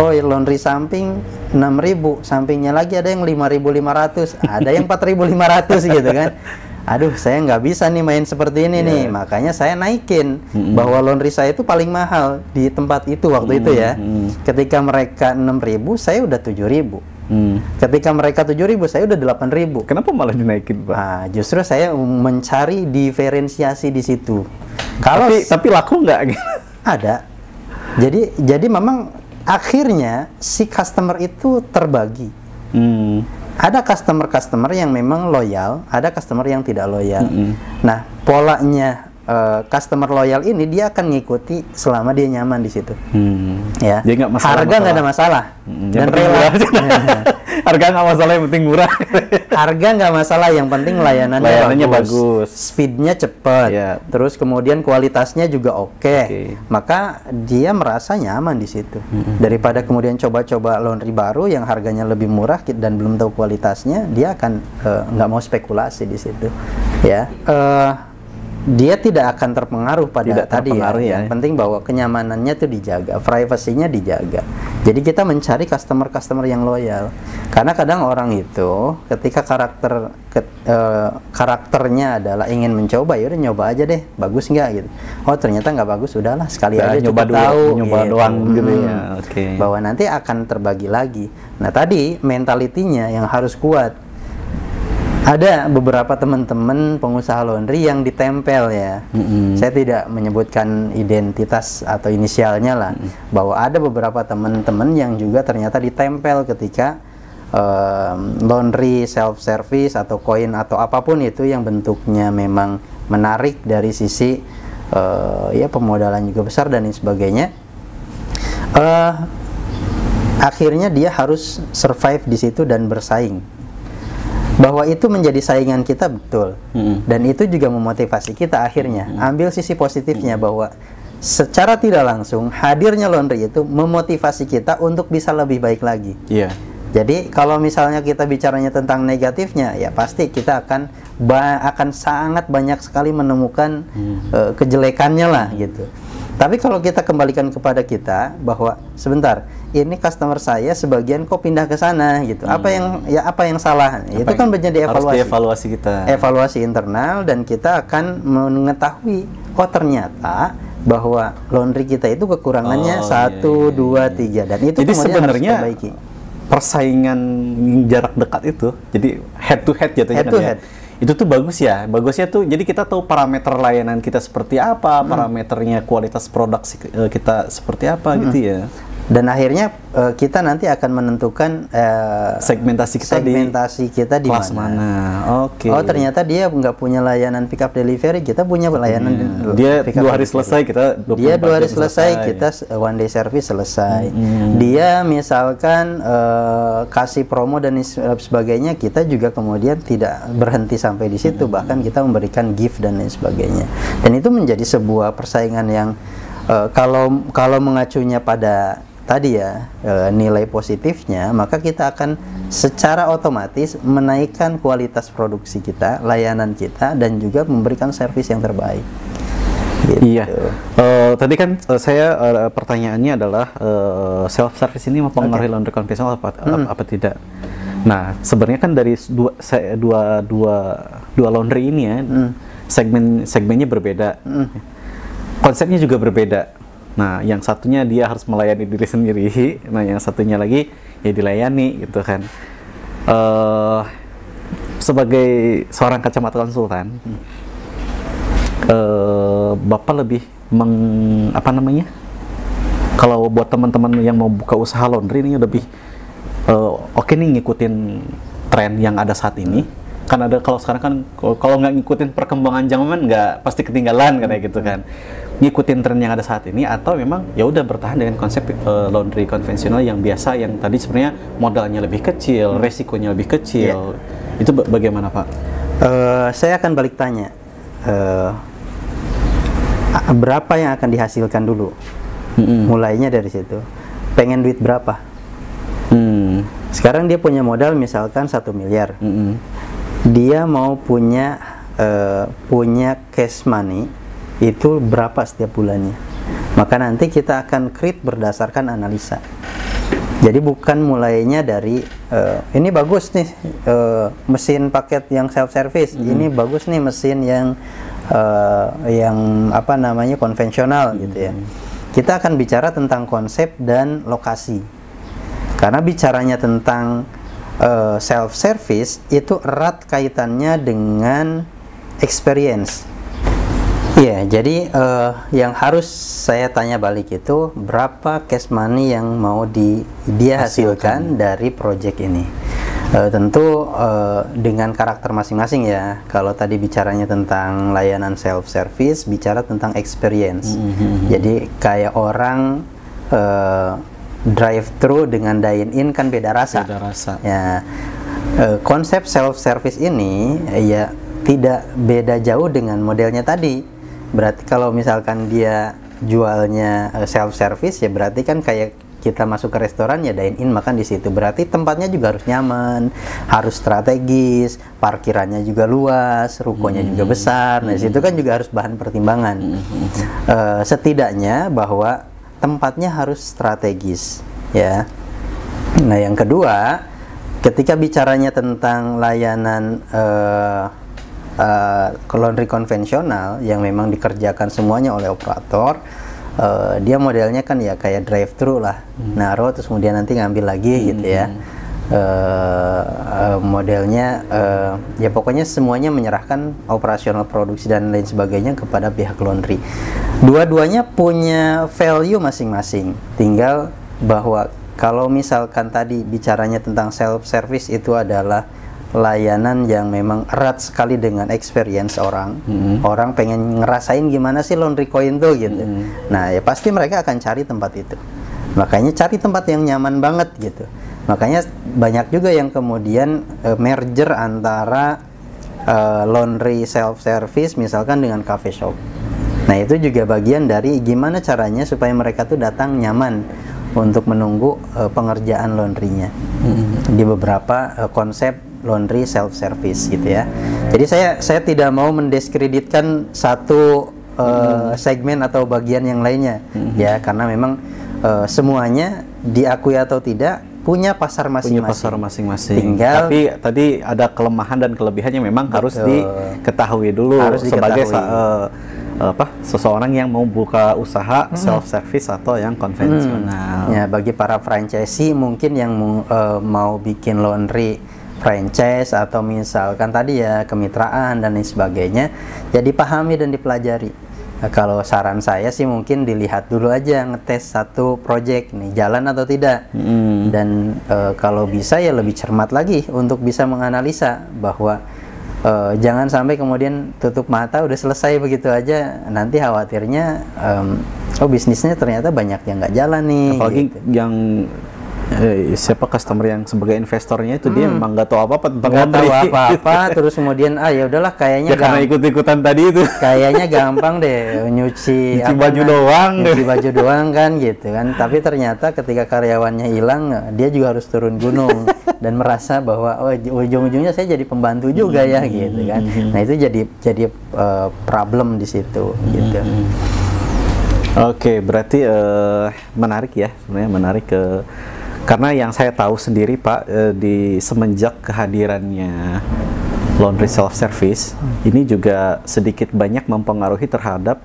laundry samping 6.000, sampingnya lagi ada yang 5.500, ada yang 4.500 gitu kan. Aduh, saya nggak bisa nih main seperti ini nih. Makanya saya naikin bahwa laundry saya itu paling mahal di tempat itu waktu itu ya. Ketika mereka 6.000, saya udah 7.000. Ketika mereka 7.000, saya udah 8.000. Kenapa malah dinaikin, Pak? Nah, justru saya mencari diferensiasi di situ. Tapi laku nggak? Ada. Jadi memang akhirnya si customer itu terbagi. Ada customer yang memang loyal, ada customer yang tidak loyal. Nah, polanya customer loyal ini dia akan ngikuti selama dia nyaman di situ. Ya. Dia nggak masalah. Harga nggak ada masalah. Dan rela. Harga nggak masalah, yang penting murah. Harga nggak masalah, yang penting layanannya bagus. Speednya cepat. Terus kemudian kualitasnya juga oke. Maka dia merasa nyaman di situ. Daripada kemudian coba-coba laundry baru yang harganya lebih murah dan belum tahu kualitasnya, dia akan nggak mau spekulasi di situ. Ya. Dia tidak akan terpengaruh pada tadi ya. Yang penting bahwa kenyamaannya itu dijaga, privasinya dijaga. Jadi kita mencari customer yang loyal. Karena kadang orang itu ketika karakternya adalah ingin mencoba, ya udah nyoba aja deh, bagus nggak gitu. Oh, ternyata nggak bagus, udahlah sekali aja nyoba doang gitu ya. Bahwa nanti akan terbagi lagi. Nah, tadi mentalitinya yang harus kuat. Ada beberapa teman-teman pengusaha laundry yang ditempel ya. Saya tidak menyebutkan identitas atau inisialnya lah. Bahwa ada beberapa teman-teman yang juga ternyata ditempel ketika laundry self service atau koin atau apapun itu yang bentuknya memang menarik dari sisi ya pemodalan juga besar dan lain sebagainya, akhirnya dia harus survive di situ dan bersaing. Bahwa itu menjadi saingan kita, betul. Dan itu juga memotivasi kita akhirnya. Ambil sisi positifnya bahwa secara tidak langsung hadirnya laundry itu memotivasi kita untuk bisa lebih baik lagi. Iya. Jadi kalau misalnya kita bicaranya tentang negatifnya, ya pasti kita akan sangat banyak sekali menemukan kejelekannya lah gitu. Tapi kalau kita kembalikan kepada kita bahwa sebentar, ini customer saya sebagian kok pindah ke sana gitu. Apa yang salah? Itu kan menjadi evaluasi. Harus dievaluasi kita. Evaluasi internal, dan kita akan mengetahui oh ternyata bahwa laundry kita itu kekurangannya 1, 2, 3 dan itu jadi kemudian sebenarnya harus diperbaiki. Persaingan jarak dekat itu, jadi head to head jatuhnya kan ya. Itu tuh bagus ya. Bagusnya tuh jadi kita tahu parameter layanan kita seperti apa, parameternya kualitas produk kita seperti apa gitu ya. Dan akhirnya kita nanti akan menentukan segmentasi kita di mana. Oke. Oh ternyata dia nggak punya layanan pick up delivery, kita punya layanan dia 2 hari selesai, kita 24 dia 2 hari selesai, kita one day service selesai. Dia misalkan kasih promo dan sebagainya, kita juga kemudian tidak berhenti sampai di situ, bahkan kita memberikan gift dan lain sebagainya. Dan itu menjadi sebuah persaingan yang kalau mengacunya pada tadi ya nilai positifnya, maka kita akan secara otomatis menaikkan kualitas produksi kita, layanan kita, dan juga memberikan servis yang terbaik. Gitu. Iya. Tadi kan saya pertanyaannya adalah self service ini mempengaruhi laundry konvensional apa tidak? Nah, sebenarnya kan dari dua laundry ini ya, segmennya berbeda, konsepnya juga berbeda. Nah, yang satunya dia harus melayani diri sendiri, nah yang satunya lagi ya dilayani gitu kan. Sebagai seorang kacamata konsultan, Bapak lebih kalau buat teman-teman yang mau buka usaha laundry ini lebih oke nih ngikutin tren yang ada saat ini. Kan ada, kalau sekarang kan kalau nggak ngikutin perkembangan zaman nggak pasti ketinggalan kayak gitu kan. Ngikutin tren yang ada saat ini, atau memang ya udah bertahan dengan konsep laundry konvensional yang biasa, yang tadi sebenarnya modalnya lebih kecil, resikonya lebih kecil. Itu bagaimana Pak? Saya akan balik tanya, berapa yang akan dihasilkan dulu? Mulainya dari situ. Pengen duit berapa? Sekarang dia punya modal misalkan 1 miliar. Dia mau punya cash money itu berapa setiap bulannya, maka nanti kita akan create berdasarkan analisa. Jadi bukan mulainya dari ini bagus nih mesin paket yang self service, ini bagus nih mesin yang konvensional gitu ya. Kita akan bicara tentang konsep dan lokasi, karena bicaranya tentang self service itu erat kaitannya dengan experience. Iya, jadi yang harus saya tanya balik itu berapa cash money yang mau dia hasilkan dari project ini. Tentu dengan karakter masing-masing ya. Kalau tadi bicaranya tentang layanan self service, bicara tentang experience. Jadi kayak orang drive thru dengan dine in kan beda rasa. Ya, konsep self service ini ya tidak beda jauh dengan modelnya tadi. Berarti kalau misalkan dia jualnya self service, ya berarti kan kayak kita masuk ke restoran ya dine in, makan di situ. Berarti tempatnya juga harus nyaman, harus strategis, parkirannya juga luas, rukonya juga besar. Nah, situ kan juga harus bahan pertimbangan. Setidaknya bahwa tempatnya harus strategis, ya. Nah, yang kedua, ketika bicaranya tentang layanan laundry konvensional yang memang dikerjakan semuanya oleh operator, dia modelnya kan ya kayak drive thru lah, naruh terus kemudian nanti ngambil lagi gitu ya. Modelnya ya pokoknya semuanya menyerahkan operasional produksi dan lain sebagainya kepada pihak laundry. Dua-duanya punya value masing-masing, tinggal bahwa kalau misalkan tadi bicaranya tentang self service itu adalah layanan yang memang erat sekali dengan experience orang. Orang pengen ngerasain gimana sih laundry coin tuh gitu. Nah, ya pasti mereka akan cari tempat itu. Makanya cari tempat yang nyaman banget gitu. Makanya banyak juga yang kemudian merger antara laundry self service misalkan dengan cafe shop. Nah, itu juga bagian dari gimana caranya supaya mereka tuh datang nyaman untuk menunggu pengerjaan laundrynya. Di beberapa konsep laundry self service gitu ya. Jadi saya tidak mau mendiskreditkan satu segmen atau bagian yang lainnya ya, karena memang semuanya diakui atau tidak punya pasar masing-masing. Tinggal, tapi tadi ada kelemahan dan kelebihannya memang harus diketahui dulu sebagai seseorang yang mau buka usaha self service atau yang konvensional. Ya, bagi para franchisee mungkin yang mau bikin laundry franchise atau misalkan tadi ya kemitraan dan lain sebagainya, ya dipahami dan dipelajari. Nah, kalau saran saya sih mungkin dilihat dulu aja, ngetes satu project nih jalan atau tidak. Dan kalau bisa ya lebih cermat lagi untuk bisa menganalisa bahwa jangan sampai kemudian tutup mata udah selesai begitu aja, nanti khawatirnya bisnisnya ternyata banyak yang nggak jalan nih. Apalagi gitu. yang siapa customer yang sebagai investornya itu dia memang nggak tahu apa-apa tentang nggak tahu apa-apa terus kemudian ya udahlah kayaknya karena ikut-ikutan tadi itu kayaknya gampang deh nyuci baju doang nyuci baju doang kan gitu kan, tapi ternyata ketika karyawannya hilang dia juga harus turun gunung dan merasa bahwa ujung-ujungnya saya jadi pembantu juga ya gitu kan. Nah, itu jadi problem di situ gitu. Oke, berarti menarik ya, sebenarnya menarik karena yang saya tahu sendiri Pak, di semenjak kehadirannya laundry self service ini juga sedikit banyak mempengaruhi terhadap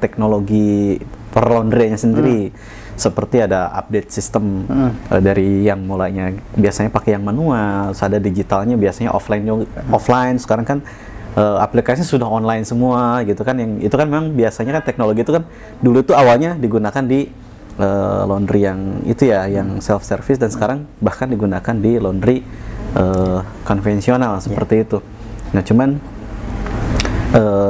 teknologi perlaundrynya sendiri. Seperti ada update sistem dari yang mulanya biasanya pakai yang manual, terus ada digitalnya biasanya offline, sekarang kan aplikasinya sudah online semua gitu kan. Yang itu kan memang biasanya kan teknologi itu kan dulu tuh awalnya digunakan di laundry yang itu ya, yang self service, dan sekarang bahkan digunakan di laundry konvensional seperti itu. Nah, cuman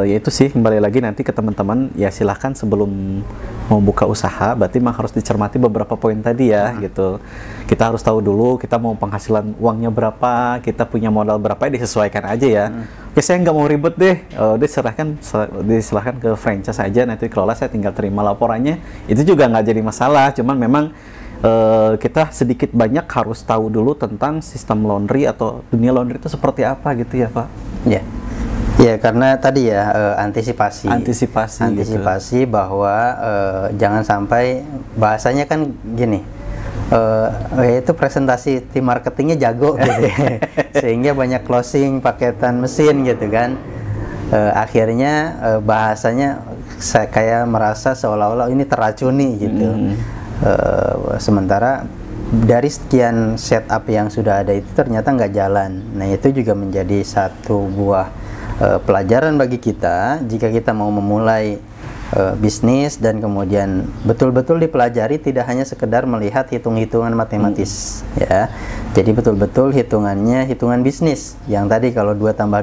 ya itu sih, kembali lagi nanti ke teman-teman ya, silahkan sebelum mau buka usaha berarti memang harus dicermati beberapa poin tadi ya gitu. Kita harus tahu dulu kita mau penghasilan uangnya berapa, kita punya modal berapa, ya disesuaikan aja ya. Oke, saya nggak mau ribet deh, disilahkan ke franchise aja, nanti kelola, saya tinggal terima laporannya, itu juga nggak jadi masalah. Cuman memang kita sedikit banyak harus tahu dulu tentang sistem laundry atau dunia laundry itu seperti apa gitu ya Pak. Ya. Ya, karena tadi ya antisipasi gitu. Bahwa jangan sampai bahasanya kan gini, itu presentasi tim marketingnya jago gitu, sehingga banyak closing paketan mesin gitu kan. Akhirnya bahasanya saya kayak merasa seolah-olah ini teracuni gitu. Sementara dari sekian setup yang sudah ada itu ternyata nggak jalan. Nah, itu juga menjadi satu buah pelajaran bagi kita jika kita mau memulai bisnis, dan kemudian betul-betul dipelajari, tidak hanya sekedar melihat hitung-hitungan matematis ya. Jadi betul-betul hitungannya hitungan bisnis yang tadi kalau 2 tambah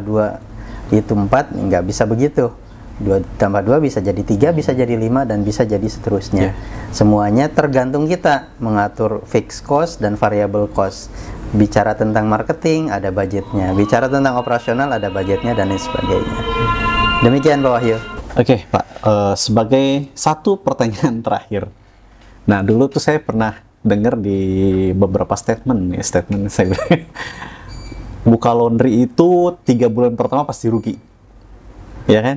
2 itu 4, nggak bisa begitu. 2 tambah 2 bisa jadi 3, bisa jadi 5, dan bisa jadi seterusnya. Semuanya tergantung kita mengatur fixed cost dan variable cost. Bicara tentang marketing ada budgetnya, bicara tentang operasional ada budgetnya, dan lain sebagainya. Demikian Pak Wahyu. Oke Pak, sebagai satu pertanyaan terakhir. Nah, dulu tuh saya pernah dengar di beberapa statement saya buka laundry itu 3 bulan pertama pasti rugi, ya kan?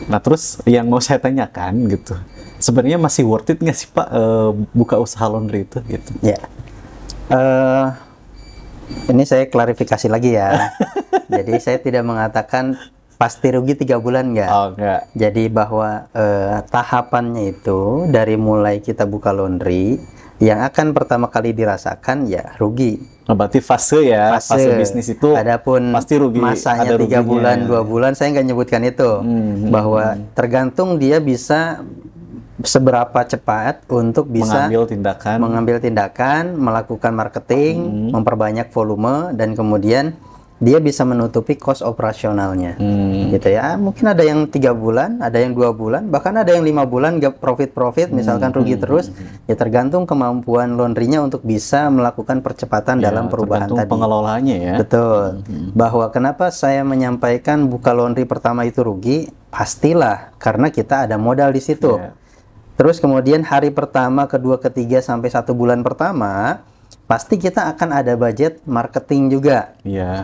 Nah terus yang mau saya tanyakan gitu, sebenarnya masih worth it nggak sih Pak buka usaha laundry itu gitu? Ya. Ini saya klarifikasi lagi ya. Jadi saya tidak mengatakan pasti rugi 3 bulan, enggak. Oh, enggak. Jadi bahwa tahapannya itu dari mulai kita buka laundry, yang akan pertama kali dirasakan ya rugi. Nah, berarti fase bisnis itu adapun pasti rugi. Masanya 3 bulan, 2 bulan, saya nggak nyebutkan itu. Bahwa tergantung dia bisa seberapa cepat untuk bisa mengambil tindakan, melakukan marketing, memperbanyak volume, dan kemudian dia bisa menutupi cost operasionalnya, gitu ya. Mungkin ada yang 3 bulan, ada yang 2 bulan, bahkan ada yang 5 bulan gak profit, misalkan rugi terus. Ya tergantung kemampuan laundry-nya untuk bisa melakukan percepatan dalam perubahan tadi. Pengelolanya ya. Betul. Bahwa kenapa saya menyampaikan buka laundry pertama itu rugi, pastilah karena kita ada modal di situ. Terus kemudian hari pertama, kedua, ketiga sampai 1 bulan pertama, pasti kita akan ada budget marketing juga.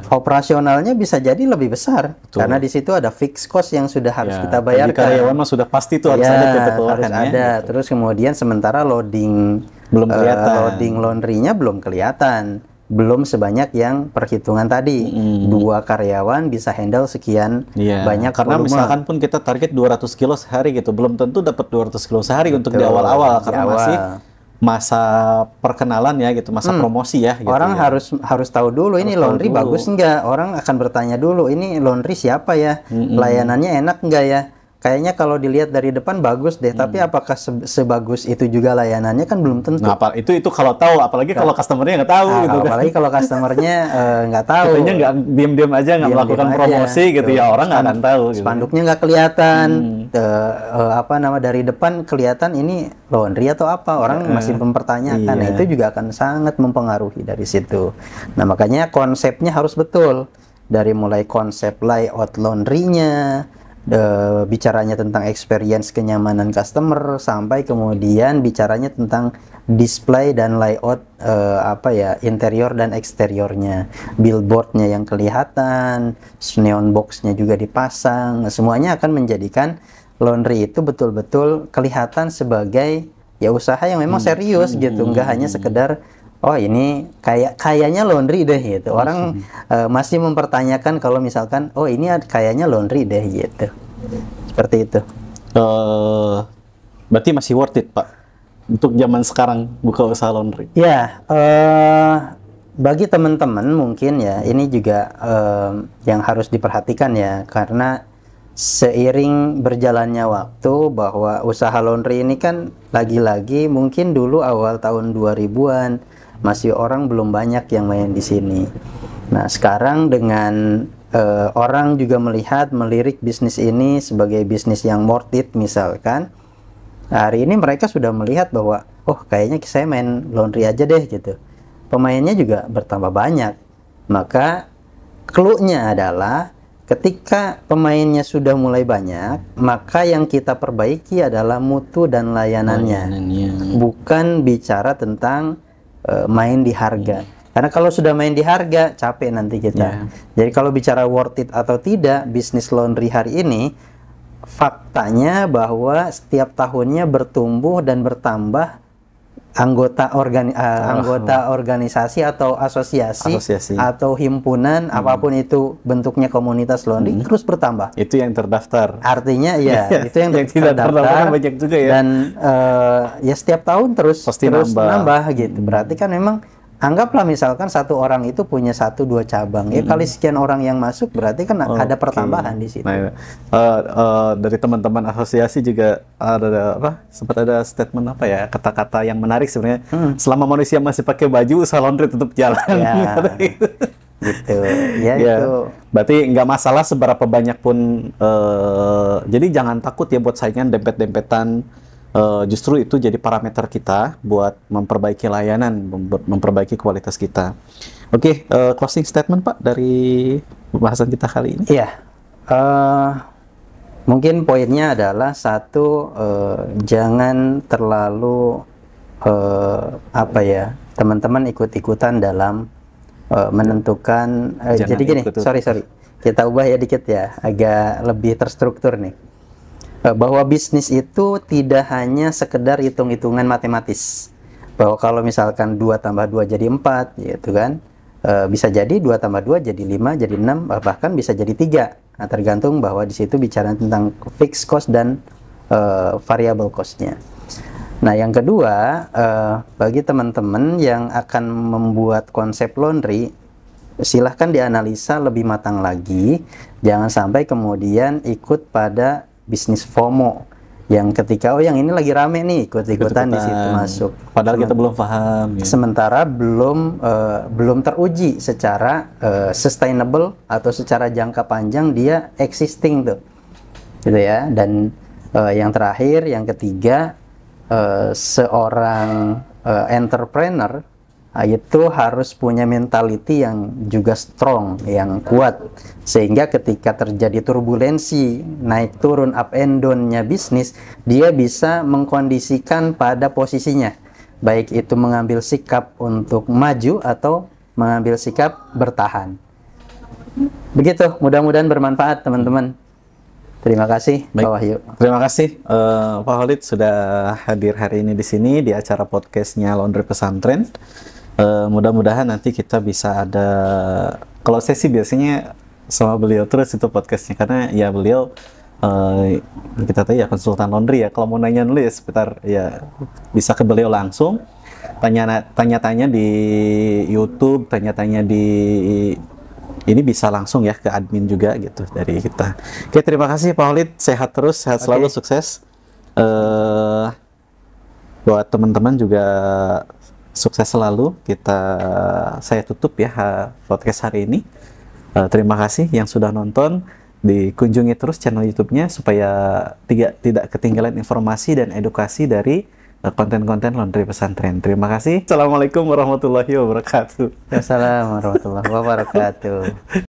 Operasionalnya bisa jadi lebih besar. Karena di situ ada fixed cost yang sudah harus kita bayarkan. Jadi karyawan mah sudah pasti itu harus ada harus ada. Gitu. Terus kemudian sementara loading laundry-nya belum kelihatan. Belum sebanyak yang perhitungan tadi. 2 karyawan bisa handle sekian banyak karena volume. Misalkan pun kita target 200 kilo sehari gitu, belum tentu dapat 200 kilo sehari untuk di awal-awal karena masih masa perkenalan ya gitu, masa promosi ya gitu. Orang harus tahu dulu ini laundry bagus enggak. Orang akan bertanya dulu, ini laundry siapa ya? Layanannya enak enggak ya? Kayaknya kalau dilihat dari depan bagus deh, tapi apakah sebagus itu juga layanannya kan belum tentu. Nah, itu kalau tahu, apalagi kalau customernya nggak tahu gitu kan. Apalagi kalau customernya nggak tahu. Katanya nggak diam-diam aja nggak melakukan promosi gitu ya, orang nggak akan tahu. Spanduknya nggak kelihatan, dari depan kelihatan ini laundry atau apa, orang masih mempertanyakan. Nah, itu juga akan sangat mempengaruhi dari situ. Nah, makanya konsepnya harus betul. Dari mulai konsep layout laundry-nya, bicaranya tentang experience kenyamanan customer, sampai kemudian bicaranya tentang display dan layout interior dan eksteriornya, billboardnya yang kelihatan, neon boxnya juga dipasang. Semuanya akan menjadikan laundry itu betul-betul kelihatan sebagai ya usaha yang memang serius gitu, nggak hanya sekedar oh ini kayaknya laundry deh gitu. Orang masih mempertanyakan kalau misalkan oh ini kayaknya laundry deh gitu. Seperti itu. Berarti masih worth it, Pak, untuk zaman sekarang buka usaha laundry? Ya, bagi teman-teman mungkin ya ini juga yang harus diperhatikan ya, karena seiring berjalannya waktu bahwa usaha laundry ini kan lagi-lagi mungkin dulu awal tahun 2000-an masih orang belum banyak yang main di sini. Nah, sekarang dengan orang juga melirik bisnis ini sebagai bisnis yang worth it misalkan. Hari ini mereka sudah melihat bahwa oh kayaknya saya main laundry aja deh gitu. Pemainnya juga bertambah banyak. Maka clue-nya adalah ketika pemainnya sudah mulai banyak, maka yang kita perbaiki adalah mutu dan layanannya. Bukan bicara tentang main di harga. Karena kalau sudah main di harga, capek nanti kita. Jadi kalau bicara worth it atau tidak, bisnis laundry hari ini, faktanya bahwa setiap tahunnya bertumbuh dan bertambah anggota organisasi atau asosiasi atau himpunan, apapun itu bentuknya komunitas laundry, terus bertambah. Itu yang terdaftar. Artinya ya, itu yang tidak terdaftar banyak juga ya. Dan ya setiap tahun terus nambah gitu. Berarti kan memang anggaplah misalkan satu orang itu punya 1-2 cabang, ya kali sekian orang yang masuk berarti kan ada pertambahan di situ. Nah, dari teman-teman asosiasi juga sempat ada statement kata-kata yang menarik sebenarnya. Selama manusia masih pakai baju, usaha laundry tetap jalan. Gitu. Itu. Berarti nggak masalah seberapa banyak pun. Jadi jangan takut ya buat saingan dempet-dempetan. Justru itu jadi parameter kita buat memperbaiki layanan, memperbaiki kualitas kita. Oke, closing statement Pak dari pembahasan kita kali ini. Iya, mungkin poinnya adalah satu, jangan terlalu teman-teman ikut-ikutan dalam menentukan. Jadi gini, sorry, kita ubah ya dikit ya, agak lebih terstruktur nih. Bahwa bisnis itu tidak hanya sekedar hitung-hitungan matematis. Bahwa kalau misalkan 2 tambah 2 jadi 4 gitu kan. Bisa jadi 2 tambah 2 jadi 5, jadi 6, bahkan bisa jadi 3. Nah, tergantung bahwa di situ bicara tentang fixed cost dan variable cost-nya. Nah, yang kedua, bagi teman-teman yang akan membuat konsep laundry, silahkan dianalisa lebih matang lagi. Jangan sampai kemudian ikut pada bisnis FOMO, yang ketika yang ini lagi rame nih ikut-ikutan di situ masuk. Padahal kita belum paham. Ya. Sementara belum teruji secara sustainable atau secara jangka panjang dia existing tuh, gitu ya. Dan yang terakhir, yang ketiga, seorang entrepreneur itu harus punya mentality yang juga strong, yang kuat, sehingga ketika terjadi turbulensi, naik turun, up and down-nya bisnis, dia bisa mengkondisikan pada posisinya, baik itu mengambil sikap untuk maju atau mengambil sikap bertahan. Begitu, mudah-mudahan bermanfaat teman-teman. Terima kasih, Pak Wahyu. Terima kasih Pak Khalid sudah hadir hari ini di sini di acara podcastnya Laundry Pesantren. Mudah-mudahan nanti kita bisa ada, kalau saya sih biasanya sama beliau terus itu podcastnya, karena ya beliau kita tahu ya konsultan laundry ya, kalau mau nanya dulu ya seputar ya bisa ke beliau langsung, tanya-tanya di YouTube, tanya-tanya di ini bisa langsung ya ke admin juga gitu dari kita. Oke, terima kasih Pak Khalid, sehat terus, sehat selalu, sukses. Buat teman-teman juga sukses selalu. Saya tutup ya podcast hari ini. Terima kasih yang sudah nonton. Dikunjungi terus channel YouTube-nya supaya tidak ketinggalan informasi dan edukasi dari konten-konten Laundry Pesantren. Terima kasih. Assalamualaikum warahmatullahi wabarakatuh. Assalamualaikum warahmatullahi wabarakatuh.